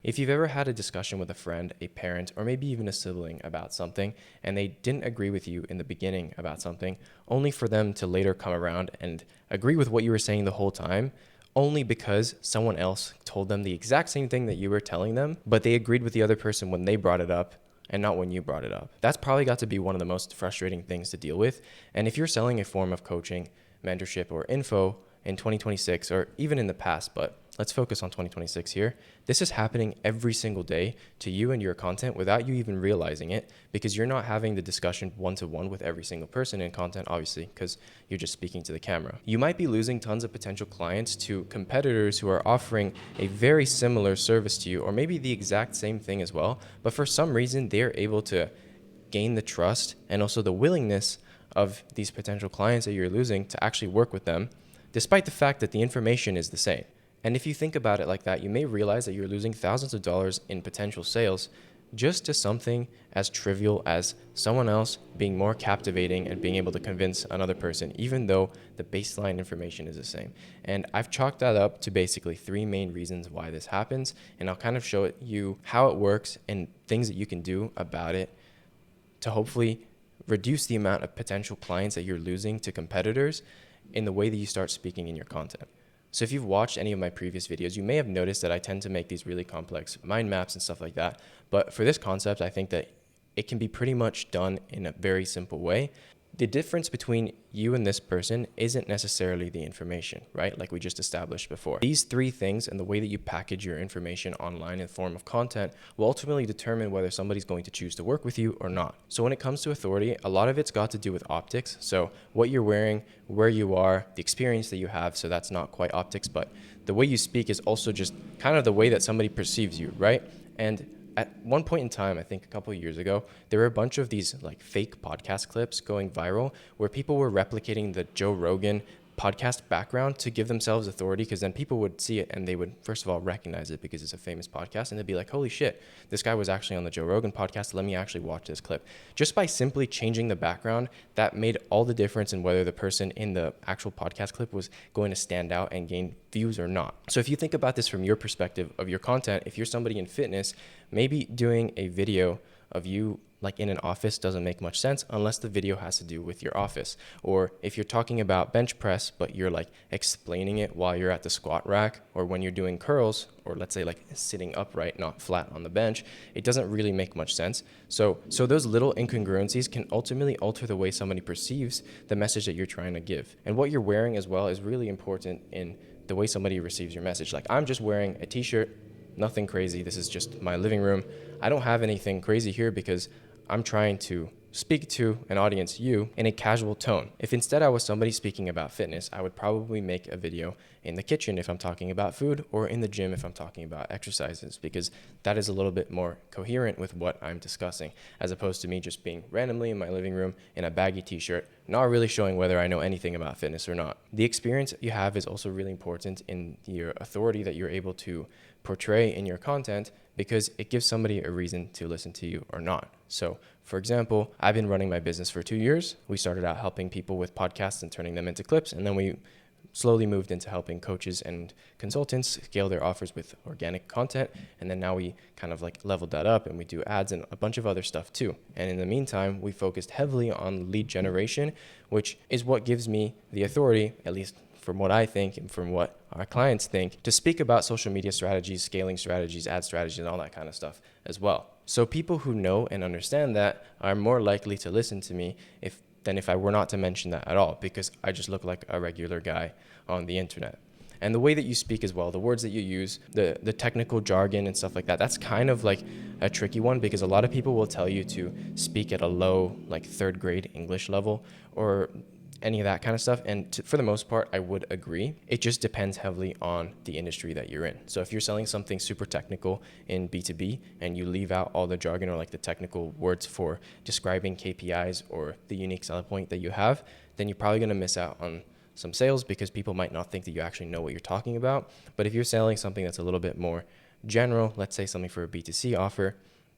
If you've ever had a discussion with a friend, a parent, or maybe even a sibling about something, and they didn't agree with you in the beginning about something, only for them to later come around and agree with what you were saying the whole time, only because someone else told them the exact same thing that you were telling them, but they agreed with the other person when they brought it up and not when you brought it up. That's probably got to be one of the most frustrating things to deal with. And if you're selling a form of coaching, mentorship, or info in 2026, or even in the past, but let's focus on 2026 here. This is happening every single day to you and your content without you even realizing it, because you're not having the discussion one-to-one with every single person in content, obviously, because you're just speaking to the camera. You might be losing tons of potential clients to competitors who are offering a very similar service to you, or maybe the exact same thing as well, but for some reason they're able to gain the trust and also the willingness of these potential clients that you're losing to actually work with them, despite the fact that the information is the same. And if you think about it like that, you may realize that you're losing thousands of dollars in potential sales just to something as trivial as someone else being more captivating and being able to convince another person, even though the baseline information is the same. And I've chalked that up to basically three main reasons why this happens. And I'll kind of show you how it works and things that you can do about it to hopefully reduce the amount of potential clients that you're losing to competitors in the way that you start speaking in your content. So if you've watched any of my previous videos, you may have noticed that I tend to make these really complex mind maps and stuff like that. But for this concept, I think that it can be pretty much done in a very simple way. The difference between you and this person isn't necessarily the information, right? Like we just established before. These three things and the way that you package your information online in the form of content will ultimately determine whether somebody's going to choose to work with you or not. So when it comes to authority, a lot of it's got to do with optics. So what you're wearing, where you are, the experience that you have. So that's not quite optics, but the way you speak is also just kind of the way that somebody perceives you, right? And at one point in time, I think a couple of years ago, there were a bunch of these like fake podcast clips going viral where people were replicating the Joe Rogan podcast background to give themselves authority, because then people would see it and they would, first of all, recognize it because it's a famous podcast, and they'd be like, holy shit, this guy was actually on the Joe Rogan podcast. Let me actually watch this clip. Just by simply changing the background, that made all the difference in whether the person in the actual podcast clip was going to stand out and gain views or not. So if you think about this from your perspective of your content, if you're somebody in fitness, maybe doing a video of you like in an office doesn't make much sense unless the video has to do with your office. Or if you're talking about bench press, but you're like explaining it while you're at the squat rack, or when you're doing curls, or let's say like sitting upright, not flat on the bench, it doesn't really make much sense. So those little incongruencies can ultimately alter the way somebody perceives the message that you're trying to give. And what you're wearing as well is really important in the way somebody receives your message. Like I'm just wearing a t-shirt, nothing crazy. This is just my living room. I don't have anything crazy here because I'm trying to speak to an audience, you, in a casual tone. If instead I was somebody speaking about fitness, I would probably make a video in the kitchen if I'm talking about food, or in the gym if I'm talking about exercises, because that is a little bit more coherent with what I'm discussing, as opposed to me just being randomly in my living room in a baggy t-shirt, not really showing whether I know anything about fitness or not. The experience you have is also really important in your authority that you're able to portray in your content, because it gives somebody a reason to listen to you or not. So for example, I've been running my business for 2 years. We started out helping people with podcasts and turning them into clips, and then we slowly moved into helping coaches and consultants scale their offers with organic content. And then now we kind of like leveled that up, and we do ads and a bunch of other stuff too. And in the meantime, we focused heavily on lead generation, which is what gives me the authority, at least from what I think and from what our clients think, to speak about social media strategies, scaling strategies, ad strategies, and all that kind of stuff as well. So people who know and understand that are more likely to listen to me than if I were not to mention that at all, because I just look like a regular guy on the internet. And the way that you speak as well, the words that you use, the technical jargon and stuff like that, that's kind of like a tricky one, because a lot of people will tell you to speak at a low, like third grade English level, or any of that kind of stuff. And for the most part, I would agree. It just depends heavily on the industry that you're in. So if you're selling something super technical in B2B and you leave out all the jargon or like the technical words for describing KPIs or the unique selling point that you have, then you're probably going to miss out on some sales, because people might not think that you actually know what you're talking about. But if you're selling something that's a little bit more general, let's say something for a B2C offer,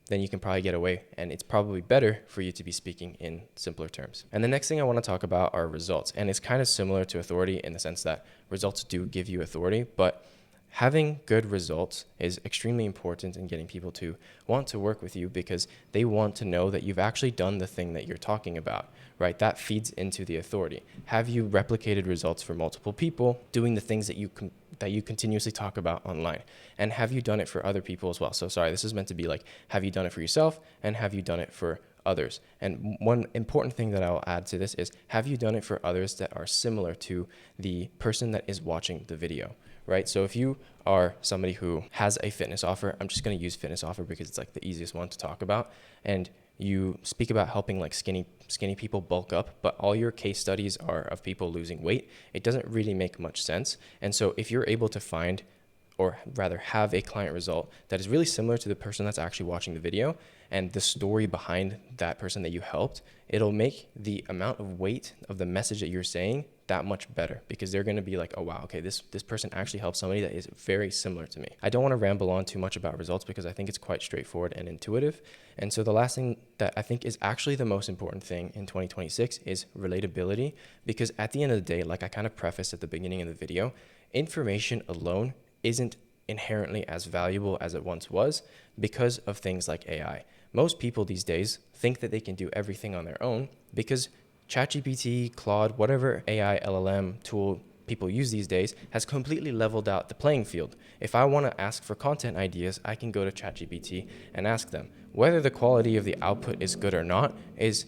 then you can probably get away, and it's probably better for you to be speaking in simpler terms. And the next thing I want to talk about are results. And it's kind of similar to authority in the sense that results do give you authority, but having good results is extremely important in getting people to want to work with you, because they want to know that you've actually done the thing that you're talking about, right? That feeds into the authority. Have you replicated results for multiple people doing the things that you continuously talk about online? And have you done it for other people as well? So sorry, this is meant to be like, have you done it for yourself, and have you done it for others? And one important thing that I'll add to this is, have you done it for others that are similar to the person that is watching the video, right? So if you are somebody who has a fitness offer, I'm just going to use fitness offer because it's like the easiest one to talk about, and you speak about helping like skinny people bulk up, but all your case studies are of people losing weight, it doesn't really make much sense. And so if you're able to find, or rather have, a client result that is really similar to the person that's actually watching the video and the story behind that person that you helped, it'll make the amount of weight of the message that you're saying that much better, because they're going to be like, oh wow, okay, this person actually helped somebody that is very similar to me. I don't want to ramble on too much about results because I think it's quite straightforward and intuitive. And so the last thing that I think is actually the most important thing in 2026 is relatability, because at the end of the day, like I kind of prefaced at the beginning of the video, information alone isn't inherently as valuable as it once was because of things like AI. Most people these days think that they can do everything on their own because ChatGPT, Claude, whatever AI LLM tool people use these days has completely leveled out the playing field. If I want to ask for content ideas, I can go to ChatGPT and ask them. Whether the quality of the output is good or not is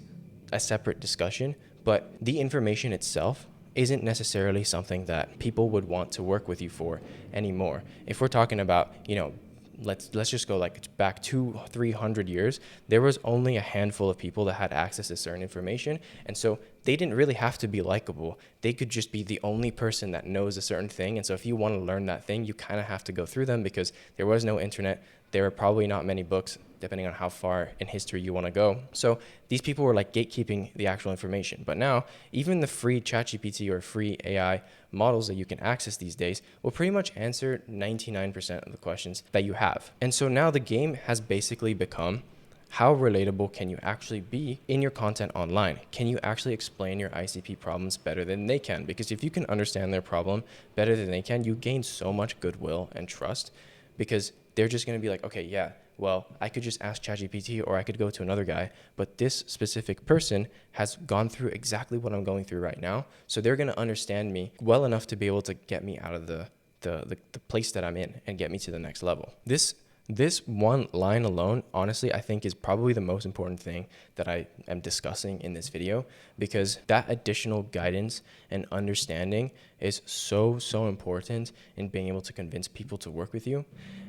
a separate discussion, but the information itself isn't necessarily something that people would want to work with you for anymore. If we're talking about, let's just go like back 200-300 years, there was only a handful of people that had access to certain information, and so they didn't really have to be likable. They could just be the only person that knows a certain thing. And so if you want to learn that thing, you kind of have to go through them, because there was no internet. There are probably not many books, depending on how far in history you want to go. So these people were like gatekeeping the actual information. But now, even the free ChatGPT or free AI models that you can access these days will pretty much answer 99% of the questions that you have. And so now the game has basically become, how relatable can you actually be in your content online? Can you actually explain your ICP problems better than they can? Because if you can understand their problem better than they can, you gain so much goodwill and trust, because they're just going to be like, okay, yeah, well, I could just ask ChatGPT or I could go to another guy, but this specific person has gone through exactly what I'm going through right now. So they're going to understand me well enough to be able to get me out of the place that I'm in and get me to the next level. This one line alone, honestly, I think is probably the most important thing that I am discussing in this video, because that additional guidance and understanding is so important in being able to convince people to work with you,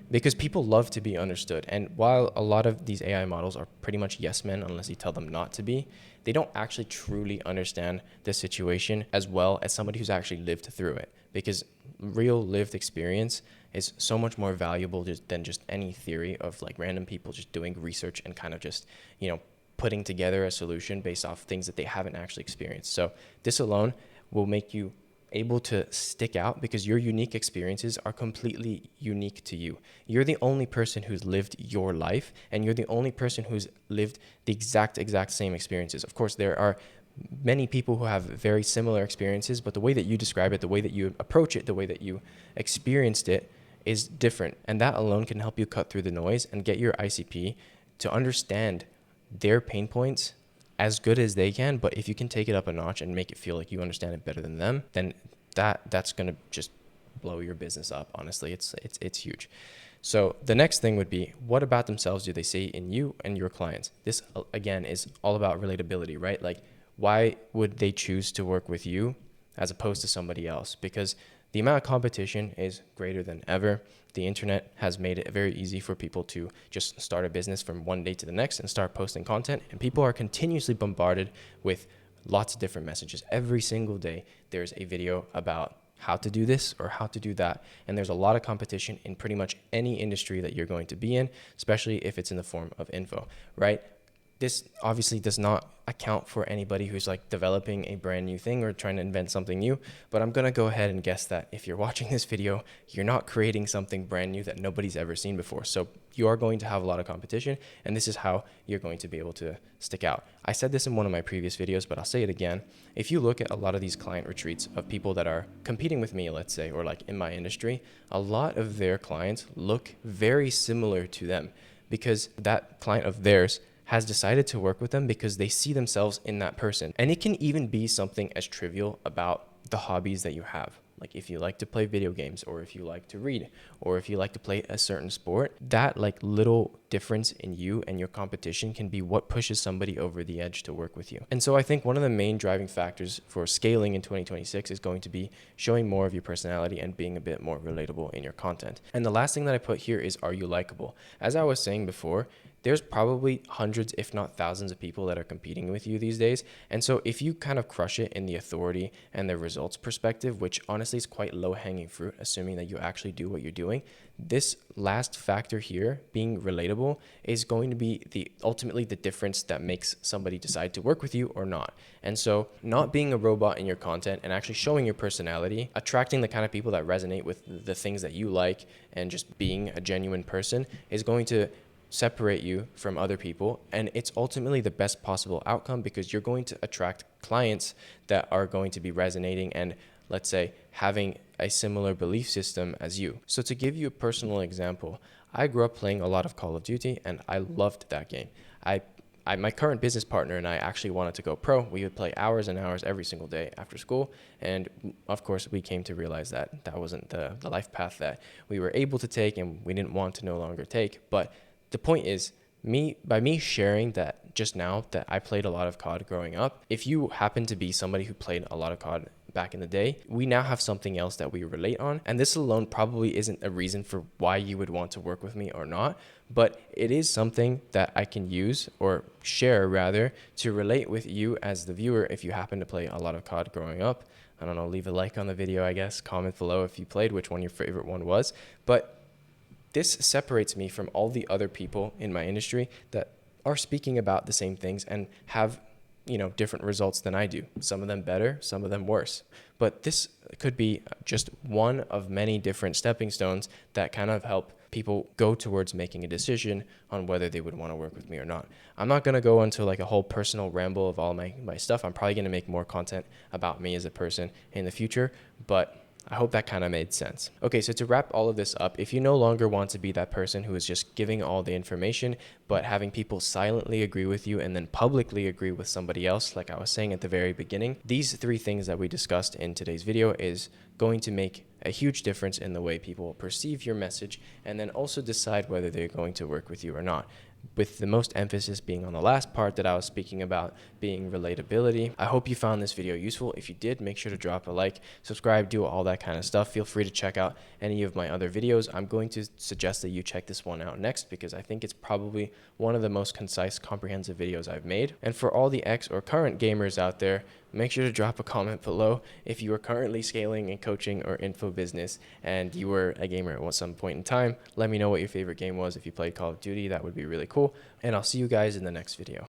because people love to be understood. And while a lot of these AI models are pretty much yes men unless you tell them not to be, they don't actually truly understand the situation as well as somebody who's actually lived through it, because real lived experience is so much more valuable than just any theory of like random people just doing research and kind of just, putting together a solution based off things that they haven't actually experienced. So this alone will make you able to stick out, because your unique experiences are completely unique to you. You're the only person who's lived your life, and you're the only person who's lived the exact same experiences. Of course, there are many people who have very similar experiences, but the way that you describe it, the way that you approach it, the way that you experienced it is different. And that alone can help you cut through the noise and get your ICP to understand their pain points as good as they can. But if you can take it up a notch and make it feel like you understand it better than them, then that's going to just blow your business up. Honestly, it's huge. So the next thing would be, what about themselves do they see in you and your clients? This again is all about relatability, right? Like, why would they choose to work with you as opposed to somebody else? Because the amount of competition is greater than ever. The internet has made it very easy for people to just start a business from one day to the next and start posting content. And people are continuously bombarded with lots of different messages. Every single day, there's a video about how to do this or how to do that. And there's a lot of competition in pretty much any industry that you're going to be in, especially if it's in the form of info, right? This obviously does not account for anybody who's like developing a brand new thing or trying to invent something new, but I'm gonna go ahead and guess that if you're watching this video, you're not creating something brand new that nobody's ever seen before. So you are going to have a lot of competition, and this is how you're going to be able to stick out. I said this in one of my previous videos, but I'll say it again. If you look at a lot of these client retreats of people that are competing with me, let's say, or like in my industry, a lot of their clients look very similar to them because that client of theirs has decided to work with them because they see themselves in that person. And it can even be something as trivial about the hobbies that you have. Like if you like to play video games, or if you like to read, or if you like to play a certain sport, that like little difference in you and your competition can be what pushes somebody over the edge to work with you. And so I think one of the main driving factors for scaling in 2026 is going to be showing more of your personality and being a bit more relatable in your content. And the last thing that I put here is, are you likable? As I was saying before, there's probably hundreds, if not thousands of people that are competing with you these days. And so if you kind of crush it in the authority and the results perspective, which honestly is quite low hanging fruit, assuming that you actually do what you're doing, this last factor here, being relatable, is going to be ultimately the difference that makes somebody decide to work with you or not. And so not being a robot in your content and actually showing your personality, attracting the kind of people that resonate with the things that you like, and just being a genuine person is going to separate you from other people, and it's ultimately the best possible outcome because you're going to attract clients that are going to be resonating and, let's say, having a similar belief system as you. So to give you a personal example, I grew up playing a lot of Call of Duty and I loved that game. My current business partner and I actually wanted to go pro. We would play hours and hours every single day after school, and of course we came to realize that that wasn't the life path that we were able to take and we didn't want to no longer take. But the point is, by me sharing that just now that I played a lot of COD growing up, if you happen to be somebody who played a lot of COD back in the day, we now have something else that we relate on. And this alone probably isn't a reason for why you would want to work with me or not, but it is something that I can use, or share rather, to relate with you as the viewer if you happen to play a lot of COD growing up. I don't know, leave a like on the video, I guess, comment below if you played, which one your favorite one was. But this separates me from all the other people in my industry that are speaking about the same things and have, different results than I do. Some of them better, some of them worse. But this could be just one of many different stepping stones that kind of help people go towards making a decision on whether they would want to work with me or not. I'm not going to go into like a whole personal ramble of all my stuff. I'm probably going to make more content about me as a person in the future, but I hope that kind of made sense. Okay, so to wrap all of this up, if you no longer want to be that person who is just giving all the information, but having people silently agree with you and then publicly agree with somebody else, like I was saying at the very beginning, these 3 things that we discussed in today's video is going to make a huge difference in the way people perceive your message, and then also decide whether they're going to work with you or not, with the most emphasis being on the last part that I was speaking about, being relatability. I hope you found this video useful. If you did, make sure to drop a like, subscribe, do all that kind of stuff. Feel free to check out any of my other videos. I'm going to suggest that you check this one out next because I think it's probably one of the most concise, comprehensive videos I've made. And for all the ex or current gamers out there, make sure to drop a comment below if you are currently scaling in coaching or info business and you were a gamer at some point in time. Let me know what your favorite game was. If you played Call of Duty, that would be really cool. And I'll see you guys in the next video.